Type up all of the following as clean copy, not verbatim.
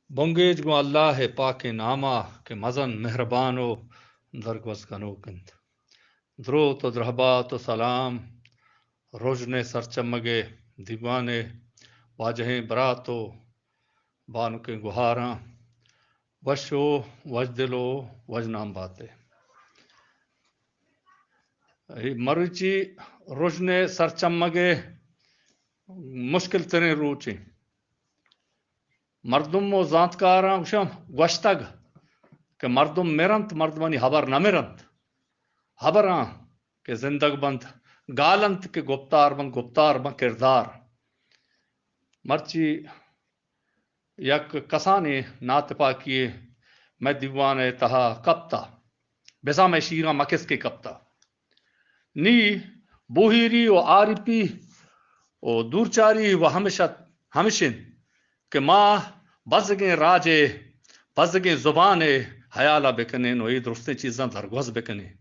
بونگیج گو اللہ ہے پاک نامہ کہ مزن مہربانو درگوز کنوکند درو تو درہبات و سلام روشنے سرچمگے دیوانے واجہیں براتو بانو کے گہاراں وشو وج دلو وج نام باتے مروچی روشنے سرچمگے مشکل ترین روچی مردم و زانتکاراں گوشم گوشتگ کہ مردم مرنت مردمانی حبر نہ مرنت حبراں کہ زندگ بند گالنت کہ گپتار بن کردار مرچی یک کسانی نات پاکیے میں دیوانے تہا کپتا بزا میں شیراں مکس کے کپتا نی بوہیری و آریپی و دورچاری و ہمشن کہ ماں بزگیں راجے بزگیں زبانے حیالہ بکنین و یہ درستے چیزاں درگوز بکنین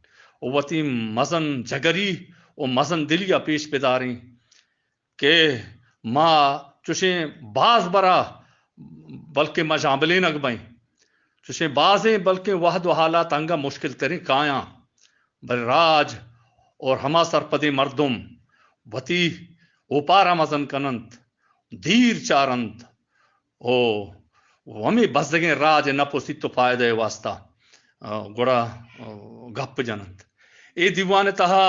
و وتی مزن جگری و مزن دلیا پیش بداریں کہ ماں چوشیں باز برا بلکہ مجاملین اگبائیں چوشیں بازیں بلکہ وحد و حالات انگا مشکل تریں کایاں بل راج اور ہما سرپدی مردم وتی اوپارا مزن کنند دیر چارند او ہمیں بزدگیں راج نپوسی تو فائدہ واسطہ گڑا گپ جنند اے دیوان تہا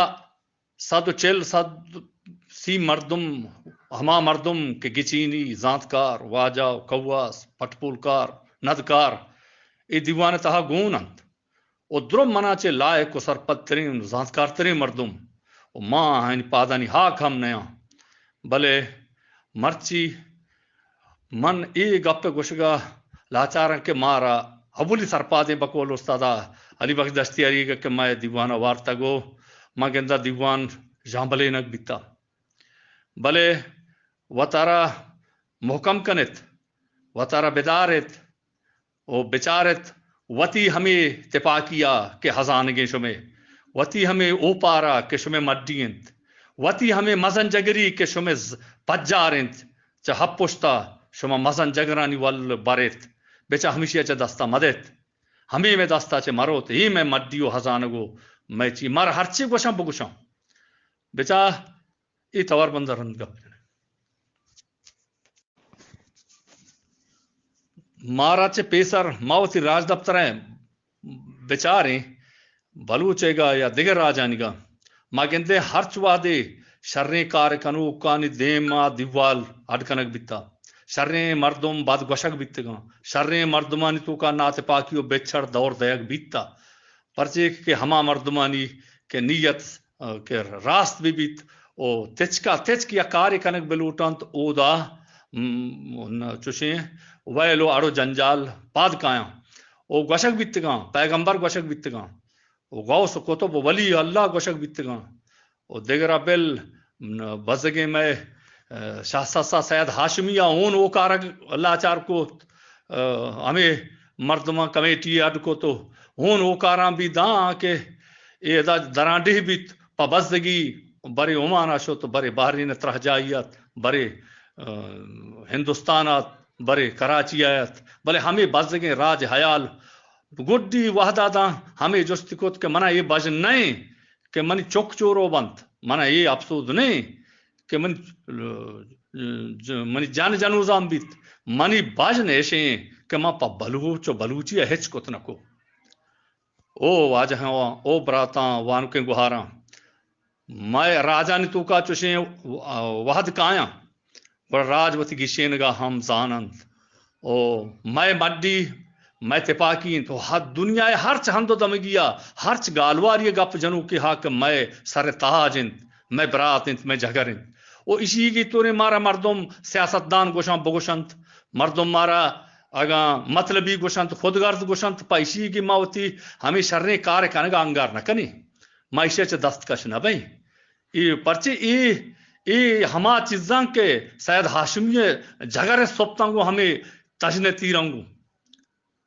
140 مردم ہما مردم کے گچینی زانتکار واجا کواس پٹپولکار ندکار اے دیوان تہا گونند او درم مناچے لائق و سرپد ترین زانتکار ترین مردم او ماں ہین پادانی ہاک ہم نیا بلے مرچی من ای گپ گوشگا لاچارن کے مارا حبولی سرپادیں بکول استادا علی بخش دستیاری کہ میں دیوانہ وارتا گو ماں گندہ دیوان جامبلے نک بیتا بلے وطارا محکم کنت وطارا بیدارت او بچارت وتی ہمیں تپاکیا کہ ہزانگیں شمیں وتی ہمیں اوپارا کہ شمیں مڈینت وتی ہمیں مزن جگری کہ شمیں پجارنت چا ہپ پشتا شما مزن جگرانی ول بارت بیچا ہمیشہ چا دستا مدت ہمیں میں دستا چے مروت ہی میں مڈیو ہزانگو میں چی مر ہرچی گوشم بگوشم بیچا ای توار بندرند گپ مارا چے پیسر ماوتی راج دفتر ہیں بیچاریں بلوچے گا یا دیگر راجانی گا ما گندے ہرچ وادے شریں کار کنو کانی دیما دیوال اڈکنک بیتا شریں مردم بعد گوشک بیت گا شریں مردمانی تو کا نات پاکیو بیچڑ دور دیگ بیتا پرچے کہ ہما مردمانی کے نیت کہ راست بھی بیت او تچ کیا کاری کنک بلوٹانت او دا چوشیں ویلو اڑو جنجال پاد کایاں او گوشک بیت گا پیغمبر گوشک بیت گا او غوث کتب ولی اللہ گوشک بیت گا او دیگرہ بل بزگے میں شاہ سسا سید ہاشمیہ اون او کارگ اللہ چار کو ہمیں مردمہ کمیٹی اڈ کو تو اون او کاراں بھی داں کہ اے دا درانڈی بیت پا بزدگی برے عمانہ شو تو برے بحرین ترہ جائیت برے ہندوستانات برے کراچی آیت بلے ہمیں بزدگیں راج حیال گڈی وحدہ داں ہمیں جستی کت کہ منہ یہ بجن نہیں کہ منی چوک چورو بند منہ یہ افسود نہیں کہ منی جان جنوزام بیت منی باجن ایشیں کہ ماں پا بلوچ و بلوچی ہچ کت نکو او واجہاں او براتاں وانو کے گہاراں میں راجانی تو کا چوشیں وحد کایاں پر راجوتی گشینگا ہم زانند او میں مڈی میں تپاکین تو دنیا ہرچ ہندو دمگیا ہرچ گالواری گپ جنو کی حق میں سر تاجند میں براتند میں جگرند او اسی کی تونے مارا مردم سیاستدان گوشان بگوشنت مردم مارا اگا مطلبی گوشنت خودگرد گوشنت پا اسی کی موتی ہمیں شرنے کار کنگا انگار نہ کنی معیشہ چ دستکش نہ بھئی ای پرچے ای ہما چیزاں کے سید ہاشمی جگر سبتانگو ہمیں تجنے تیرنگو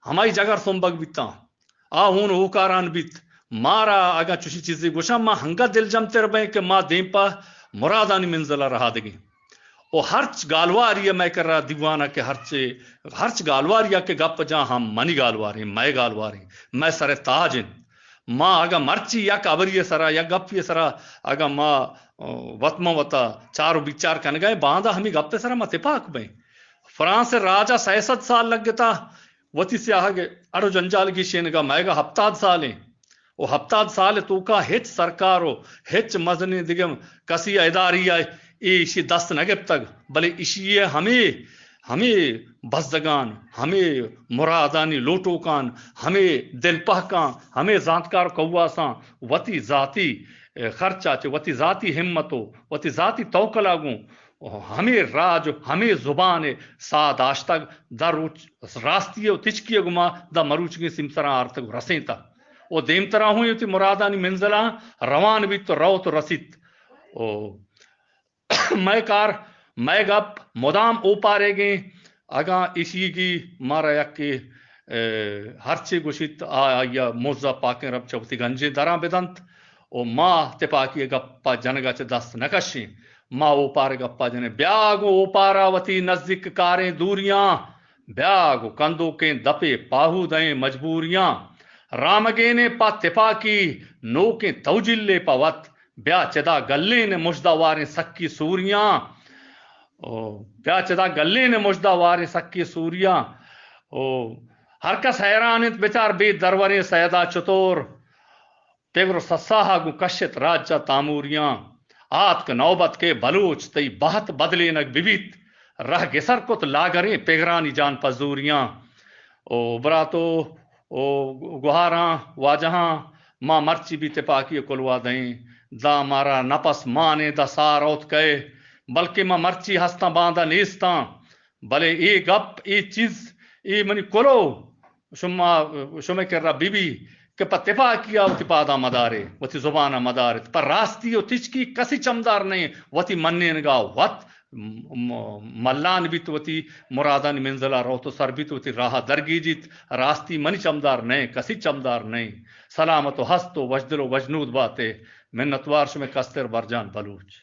ہمائی جگر سنبگ بیتا ہون اوکاران بیت مارا اگا چوشی چیزی گوشا ما ہنگا دل جم تر بیں کہ ما دیم پا مرادانی منزلہ رہا دگی او ہرچ گالواریہ میں کر رہا دیوانہ کے ہرچ گالواریہ کے گپ جہاں ہم منی گالواری میں گالواری میں سر تاج ماں اگا مرچی یک ابری سرا یا گپی سرا اگا ماں وطما وطا چارو بچار کن گئے باندھا ہمیں گپے سرا مت پاک میں فرانس راجہ 67 سال لگ گتا وتی سے آگے اڑو جنجال کی شین گا میں گا ہفتاد سالیں وہ ہفتاد سال تو کا ہچ سرکارو ہچ مزنی دگم کسی اداری آئے ایشی دست نگب تک بلے ایشی ہمیں بزدگان ہمیں مرادانی لوٹو کان ہمیں دل پہکان ہمیں زانتکار کواساں وتی ذاتی خرچہ چے وتی ذاتی ہمتو وتی ذاتی توکل آگوں ہمیں راج ہمیں زبان ساداشتگ دا راستی و تچکی گما دا مروچگی سمسرا آرتگ رسیں تک وہ دیم طرح ہوئی تی مرادانی منزلہ روان بھی تو رو تو رسیت میں گپ مدام او پارے گئے اگاں اسی کی مارا یک کے ہرچے گوشت آیا موزہ پاکیں رب چوتی گنجے دراں بدنت او ماں تے پاکی گپا جنگا چے دست نکشیں ماں او پارے گپا جنے بیاگو او پارا وتی نزدیک کاریں دوریاں بیاگو کندو کے دپے پاہو دیں مجبوریاں رامگے نے پا تپاکی نو کے توجلے پا وط بیا چدا گلے نے مجدہ واریں سکی سوریاں بیا چدا گلے نے مجدہ واریں سکی سوریاں ہر کس حیرانت بچار بے دروریں سیدہ چطور پیگر سساہا گو کشت راجہ تاموریاں آت کے نوبت کے بلوچ تی بہت بدلے نگ بیبیت رہ گسر کت لاگریں پیگرانی جان پزوریاں براتو گوہاراں واجہاں ماں مرچی بھی تپاکی کلوا دیں دا مارا نپس مانے دا ساروت کئے بلکہ ماں مرچی ہستاں باندھا نیستاں بلے اے گپ اے چیز اے منی کلو شما کر رہا بی بی کہ پا تپاکیا وتی پادا مدارے وتی زبانہ مدارے پر راستی و تچکی کسی چمدار نہیں وتی منین گا وط ملان بھی تو وتی مرادان منزلہ رو تو سر بھی تو وتی راہ درگی جیت راستی منی چمدار نہیں کسی چمدار نہیں سلامت و ہست و وجدل و وجنود باتے منتوار شمیں کستر برجان بلوچ